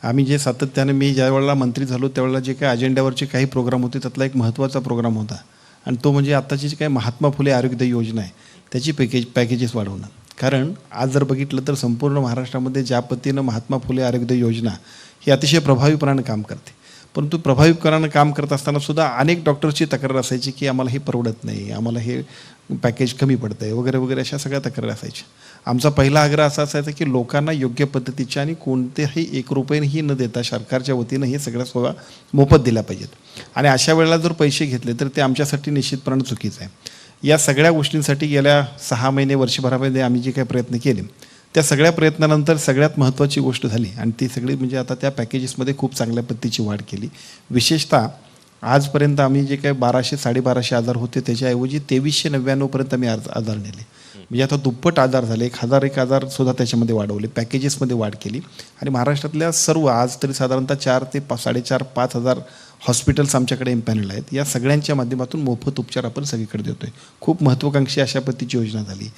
आम्ही जे सातत्याने मी ज्यावेळेला मंत्री झालो त्यावेळेला जे काही अजेंड्यावरचे काही प्रोग्राम होते त्यातला एक महत्त्वाचा प्रोग्राम होता आणि तो म्हणजे आत्ताची जी काही महात्मा फुले आरोग्य योजना आहे त्याची पॅकेजेस वाढवणं. कारण आज जर बघितलं तर संपूर्ण महाराष्ट्रामध्ये ज्या पद्धतीनं महात्मा फुले आरोग्य योजना ही अतिशय प्रभावीपणानं काम करते, परंतु प्रभावीपणानं काम करत असताना सुद्धा अनेक डॉक्टरची तक्रार असायची की आम्हाला हे परवडत नाही, आम्हाला हे पॅकेज कमी पडतं आहे वगैरे वगैरे अशा सगळ्या तक्रारी असायच्या. आमचा पहिला आग्रह असा असायचा की लोकांना योग्य पद्धतीच्या आणि कोणतेही एक रुपयाही न देता सरकारच्या वतीनं हे सगळ्या सेवा मोफत दिल्या पाहिजेत. आणि अशा वेळेला जर पैसे घेतले तर ते आमच्यासाठी निश्चितपणे चुकीचं आहे. या सगळ्या गोष्टींसाठी गेल्या 6 महिने वर्षभरामध्ये आम्ही जे काही प्रयत्न केले त्या सगळ्या प्रयत्नानंतर सगळ्यात महत्त्वाची गोष्ट झाली आणि ती सगळी म्हणजे आता त्या पॅकेजेसमध्ये खूप चांगल्या पद्धतीची वाढ केली. विशेषतः आजपर्यंत आम्ही जे काही 1200-1250 आजार होते त्याच्याऐवजी 2399पर्यंत आम्ही आजार नेले. म्हणजे आता दुप्पट आजार झाले. 1001 आजारसुद्धा त्याच्यामध्ये वाढवले, पॅकेजेसमध्ये वाढ केली. आणि महाराष्ट्रातल्या सर्व आज तरी साधारणतः 4 ते 4.5-5 हजार हॉस्पिटल्स आमच्याकडे इम्पॅनल आहेत. या सगळ्यांच्या माध्यमातून मोफत उपचार आपण सगळीकडे देतो आहे. खूप महत्त्वाकांक्षी अशा पद्धतीची योजना झाली.